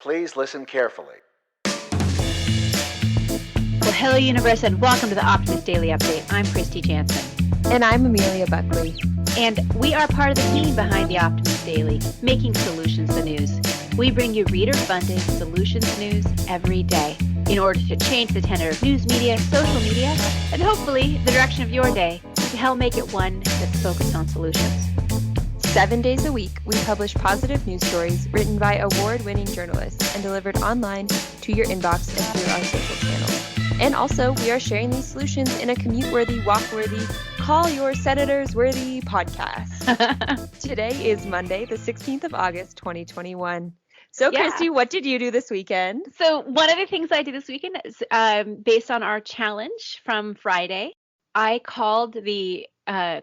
Please listen carefully. Well, hello, universe, and welcome to the Optimist Daily Update. I'm Kristy Jansen. And I'm Amelia Buckley. And we are part of the team behind the Optimist Daily, making solutions the news. We bring you reader-funded solutions news every day in order to change the tenor of news media, social media, and hopefully the direction of your day to help make it one that's focused on solutions. 7 days a week, we publish positive news stories written by award-winning journalists and delivered online to your inbox and through our social channels. And also, we are sharing these solutions in a commute-worthy, walk-worthy, call-your-senators-worthy podcast. Today is Monday, the 16th of August, 2021. So, Yeah. Kristy, what did you do this weekend? So one of the things I did this weekend is based on our challenge from Friday, I called the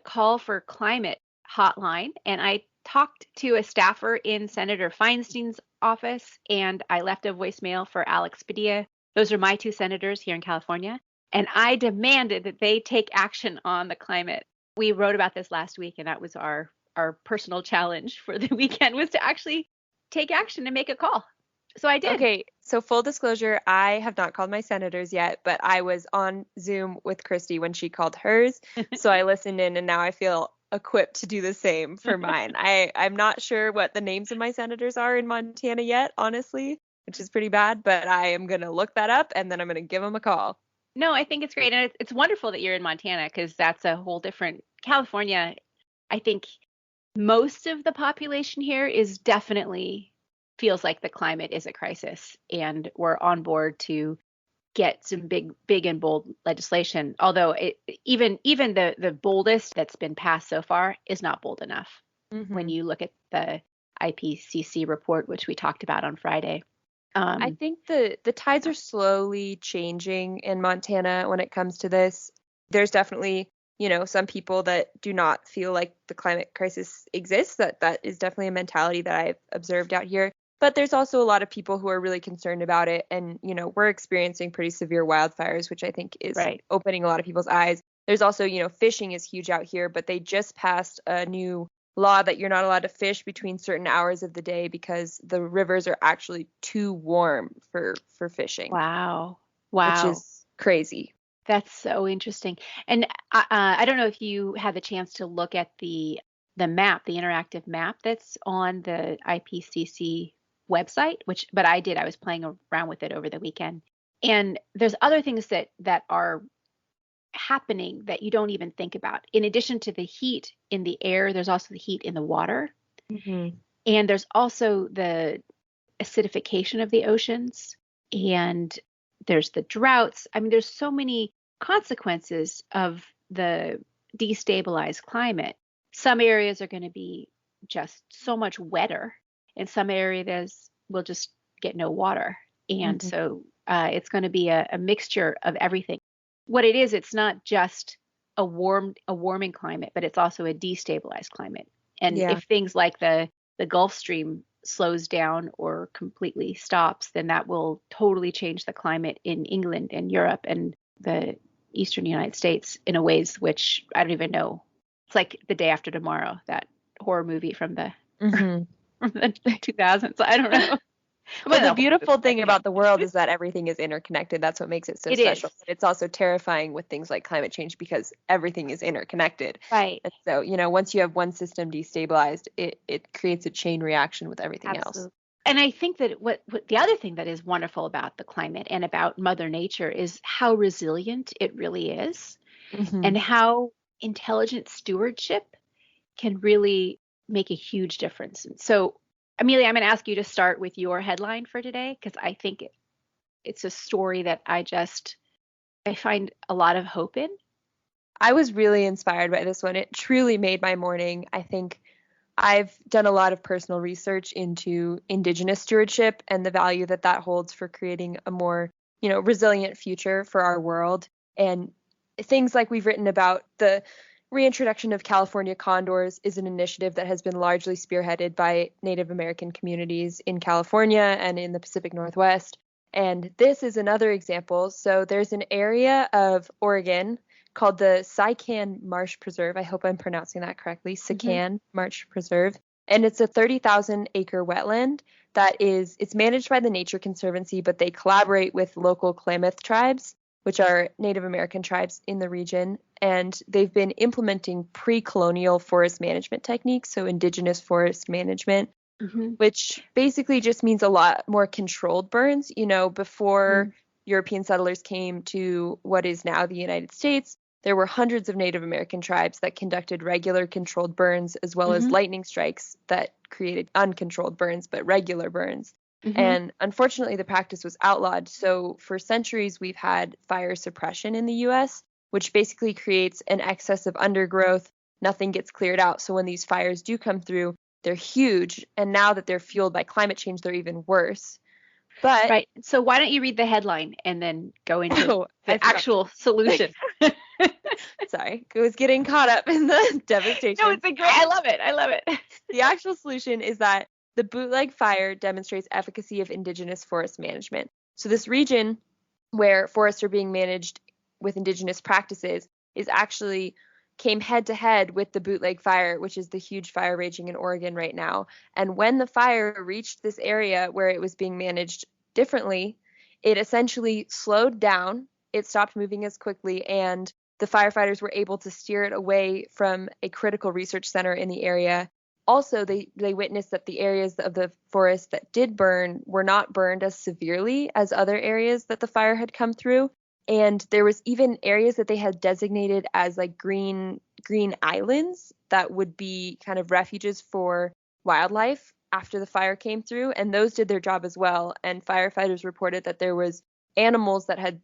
Call for Climate hotline, and I talked to a staffer in Senator Feinstein's office, and I left a voicemail for Alex Padilla. Those are my two senators here in California, and I demanded that they take action on the climate. We wrote about this last week, and that was our personal challenge for the weekend, was to actually take action and make a call. So I did. Okay, so full disclosure, I have not called my senators yet, but I was on Zoom with Kristy when she called hers, so I listened in, and now I feel equipped to do the same for mine. I'm not sure what the names of my senators are in Montana yet, honestly, which is pretty bad, but I am going to look that up, and then I'm going to give them a call. No, I think it's great. And it's wonderful that you're in Montana, because that's a whole different California. I think most of the population here is definitely feels like the climate is a crisis, and we're on board to get some big and bold legislation. Although even the boldest that's been passed so far is not bold enough. Mm-hmm. When you look at the IPCC report, which we talked about on Friday. I think the tides are slowly changing in Montana when it comes to this. There's definitely, some people that do not feel like the climate crisis exists. That is definitely a mentality that I've observed out here. But there's also a lot of people who are really concerned about it. And, we're experiencing pretty severe wildfires, which I think is opening a lot of people's eyes. There's also, fishing is huge out here, but they just passed a new law that you're not allowed to fish between certain hours of the day because the rivers are actually too warm for fishing. Wow. Which is crazy. That's so interesting. And I don't know if you had the chance to look at the map, the interactive map that's on the IPCC website, but I did. I was playing around with it over the weekend. And there's other things that are happening that you don't even think about. In addition to the heat in the air, there's also the heat in the water. Mm-hmm. And there's also the acidification of the oceans, and there's the droughts. I mean, there's so many consequences of the destabilized climate. Some areas are going to be just so much wetter, and some areas will just get no water. And so it's going to be a mixture of everything. What it is, it's not just a warming climate, but it's also a destabilized climate. And if things like the Gulf Stream slows down or completely stops, then that will totally change the climate in England and Europe and the eastern United States in a ways which I don't even know. It's like The Day After Tomorrow, that horror movie from the from the 2000s. I don't know. But the beautiful thing about the world is that everything is interconnected. That's what makes it so special. But it's also terrifying with things like climate change because everything is interconnected. Right. And so, once you have one system destabilized, it creates a chain reaction with everything else. And I think that what the other thing that is wonderful about the climate and about Mother Nature is how resilient it really is, and how intelligent stewardship can really make a huge difference. And so, Amelia, I'm going to ask you to start with your headline for today, because I think it's a story that I find a lot of hope in. I was really inspired by this one. It truly made my morning. I think I've done a lot of personal research into Indigenous stewardship and the value that holds for creating a more, resilient future for our world. And things like we've written about, the reintroduction of California condors is an initiative that has been largely spearheaded by Native American communities in California and in the Pacific Northwest. And this is another example. So there's an area of Oregon called the Sican Marsh Preserve. I hope I'm pronouncing that correctly. Sican Marsh Preserve. And it's a 30,000 acre wetland it's managed by the Nature Conservancy, but they collaborate with local Klamath tribes, which are Native American tribes in the region. And they've been implementing pre-colonial forest management techniques, so indigenous forest management, which basically just means a lot more controlled burns. Before European settlers came to what is now the United States, there were hundreds of Native American tribes that conducted regular controlled burns, as well as lightning strikes that created uncontrolled burns, but regular burns. And unfortunately, the practice was outlawed. So for centuries, we've had fire suppression in the US, which basically creates an excess of undergrowth. Nothing gets cleared out. So when these fires do come through, they're huge. And now that they're fueled by climate change, they're even worse. But right. So why don't you read the headline and then go into the actual solution? Sorry, I was getting caught up in the devastation. No, it's great. I love it. I love it. The actual solution is that the bootleg fire demonstrates efficacy of indigenous forest management. So this region where forests are being managed with indigenous practices is actually came head to head with the bootleg fire, which is the huge fire raging in Oregon right now. And when the fire reached this area where it was being managed differently, it essentially slowed down. It stopped moving as quickly, and the firefighters were able to steer it away from a critical research center in the area. Also, they witnessed that the areas of the forest that did burn were not burned as severely as other areas that the fire had come through. And there was even areas that they had designated as like green islands that would be kind of refuges for wildlife after the fire came through. And those did their job as well. And firefighters reported that there was animals that had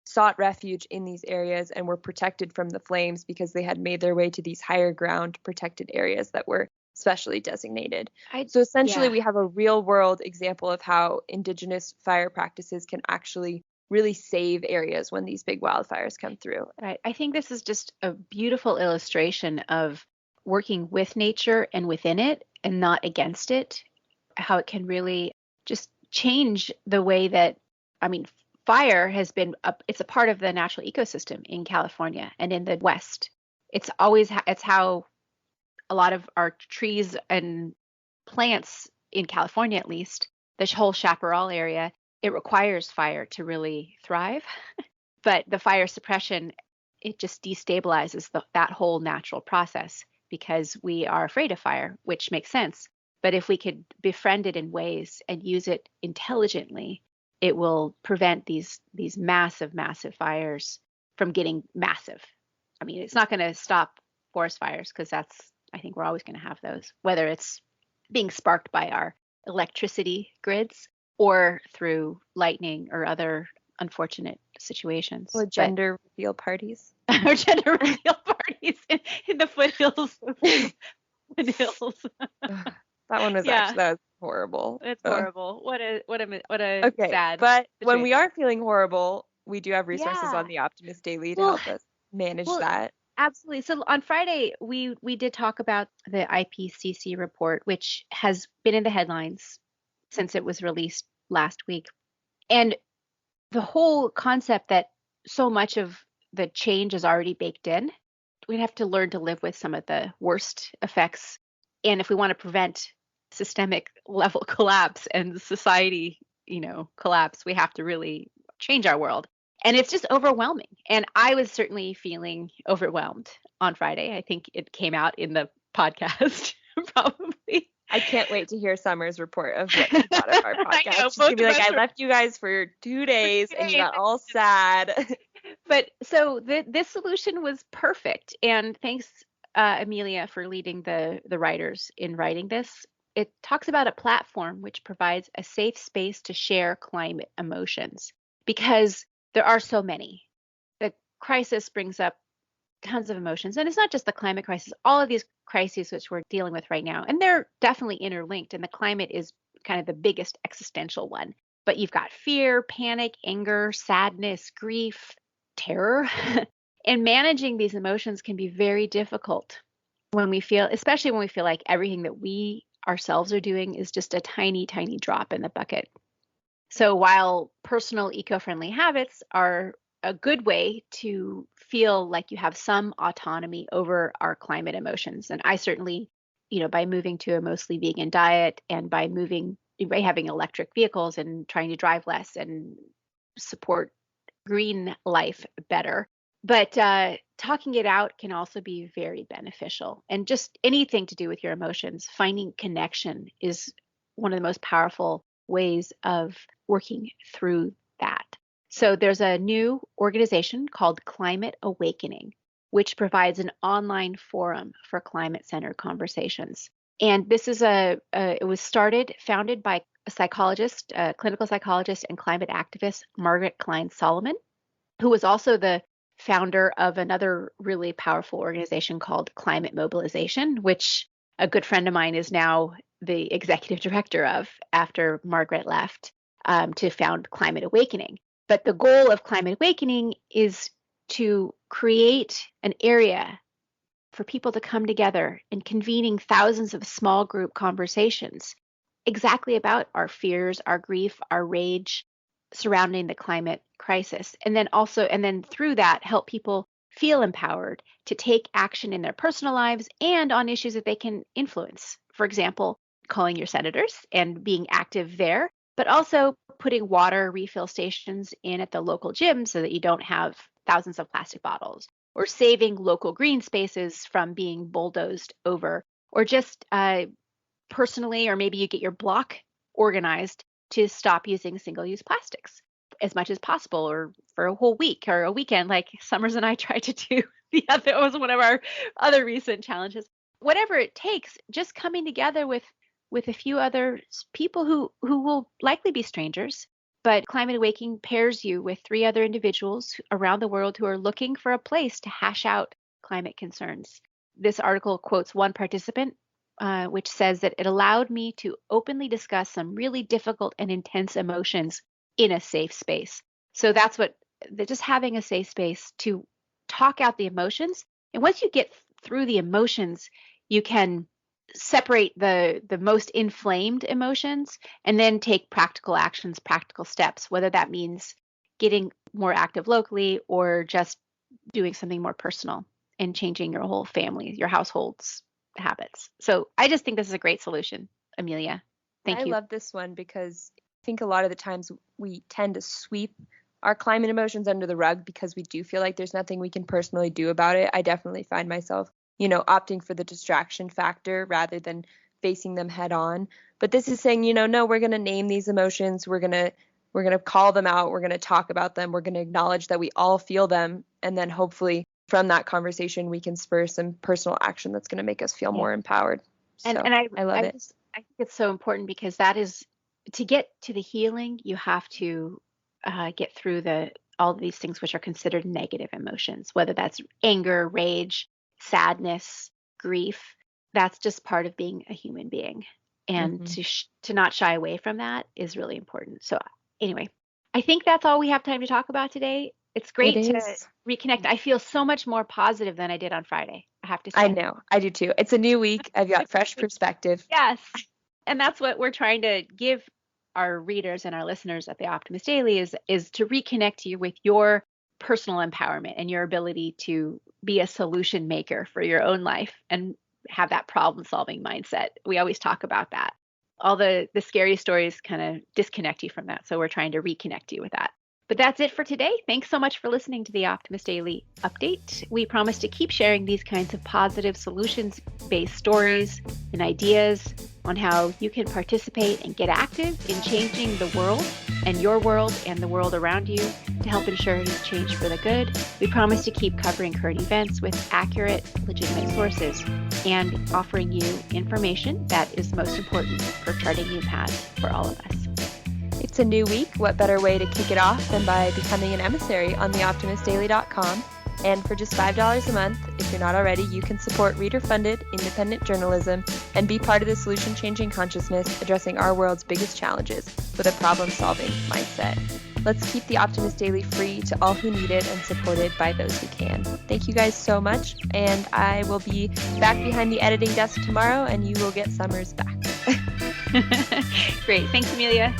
sought refuge in these areas and were protected from the flames because they had made their way to these higher ground protected areas that were specially designated. So essentially, we have a real world example of how indigenous fire practices can actually really save areas when these big wildfires come through. Right. I think this is just a beautiful illustration of working with nature and within it and not against it, how it can really just change the way that, fire has been it's a part of the natural ecosystem in California and in the West. It's always it's how a lot of our trees and plants in California, at least, the whole chaparral area, it requires fire to really thrive. But the fire suppression, it just destabilizes that whole natural process because we are afraid of fire, which makes sense. But if we could befriend it in ways and use it intelligently, it will prevent these massive, massive fires from getting massive. It's not going to stop forest fires because I think we're always going to have those, whether it's being sparked by our electricity grids or through lightning or other unfortunate situations. Or gender reveal parties. Or gender reveal parties in the foothills. Foothills. That one was that was horrible. It's horrible. What a okay, sad. But situation. When we are feeling horrible, we do have resources on the Optimist Daily to help us manage that. Absolutely. So on Friday, we did talk about the IPCC report, which has been in the headlines since it was released last week. And the whole concept that so much of the change is already baked in, we'd have to learn to live with some of the worst effects. And if we want to prevent systemic level collapse and society, collapse, we have to really change our world. And it's just overwhelming. And I was certainly feeling overwhelmed on Friday. I think it came out in the podcast, probably. I can't wait to hear Summer's report of what you thought of our podcast. She's going to be like, I left you guys for 2 days and you got all sad. But so this solution was perfect. And thanks, Amelia, for leading the writers in writing this. It talks about a platform which provides a safe space to share climate emotions because there are so many. The crisis brings up tons of emotions. And it's not just the climate crisis, all of these crises which we're dealing with right now. And they're definitely interlinked. And the climate is kind of the biggest existential one. But you've got fear, panic, anger, sadness, grief, terror. And managing these emotions can be very difficult especially when we feel like everything that we ourselves are doing is just a tiny, tiny drop in the bucket. So while personal eco-friendly habits are a good way to feel like you have some autonomy over our climate emotions, and I certainly, by moving to a mostly vegan diet and by moving by having electric vehicles and trying to drive less and support green life better. But talking it out can also be very beneficial. And just anything to do with your emotions, finding connection is one of the most powerful ways of working through that. So there's a new organization called Climate Awakening, which provides an online forum for climate-centered conversations. And this is it was founded by a psychologist, a clinical psychologist and climate activist, Margaret Klein Solomon, who was also the founder of another really powerful organization called Climate Mobilization, which a good friend of mine is now the executive director of after Margaret left to found Climate Awakening. But the goal of Climate Awakening is to create an area for people to come together and convening thousands of small group conversations exactly about our fears, our grief, our rage surrounding the climate crisis. And then through that, help people feel empowered to take action in their personal lives and on issues that they can influence. For example, calling your senators and being active there, but also putting water refill stations in at the local gym so that you don't have thousands of plastic bottles, or saving local green spaces from being bulldozed over, or just personally, or maybe you get your block organized to stop using single-use plastics as much as possible, or for a whole week or a weekend, like Summers and I tried to do. That was one of our other recent challenges. Whatever it takes, just coming together with a few other people who will likely be strangers. But Climate Awakening pairs you with 3 other individuals around the world who are looking for a place to hash out climate concerns. This article quotes one participant, which says that it allowed me to openly discuss some really difficult and intense emotions in a safe space. So that's just having a safe space to talk out the emotions. And once you get through the emotions, you can separate the most inflamed emotions and then take practical actions, practical steps, whether that means getting more active locally or just doing something more personal and changing your whole family, your household's habits. So I just think this is a great solution, Amelia. Thank you. I love this one because I think a lot of the times we tend to sweep our climate emotions under the rug because we do feel like there's nothing we can personally do about it. I definitely find myself, opting for the distraction factor rather than facing them head on. But this is saying, no, we're going to name these emotions. We're going to call them out. We're going to talk about them. We're going to acknowledge that we all feel them. And then hopefully from that conversation, we can spur some personal action that's going to make us feel more empowered. So and I love it. I think it's so important because that is, to get to the healing, you have to get through all of these things which are considered negative emotions, whether that's anger, rage, sadness, grief. That's just part of being a human being. And to not shy away from that is really important. So anyway, I think that's all we have time to talk about today. It's great to reconnect. I feel so much more positive than I did on Friday, I have to say. I know. I do too. It's a new week. I've got fresh perspective. Yes. And that's what we're trying to give our readers and our listeners at the Optimist Daily is to reconnect you with your personal empowerment and your ability to be a solution maker for your own life and have that problem solving mindset. We always talk about that. All the scary stories kind of disconnect you from that. So we're trying to reconnect you with that. But that's it for today. Thanks so much for listening to the Optimist Daily Update. We promise to keep sharing these kinds of positive solutions-based stories and ideas on how you can participate and get active in changing the world and your world and the world around you to help ensure it is changed for the good. We promise to keep covering current events with accurate, legitimate sources and offering you information that is most important for charting new paths for all of us. It's a new week. What better way to kick it off than by becoming an emissary on theoptimistdaily.com? And for just $5 a month, if you're not already, you can support reader-funded, independent journalism and be part of the solution-changing consciousness addressing our world's biggest challenges with a problem-solving mindset. Let's keep the Optimist Daily free to all who need it and supported by those who can. Thank you guys so much, and I will be back behind the editing desk tomorrow, and you will get Summers back. Great. Thanks, Amelia.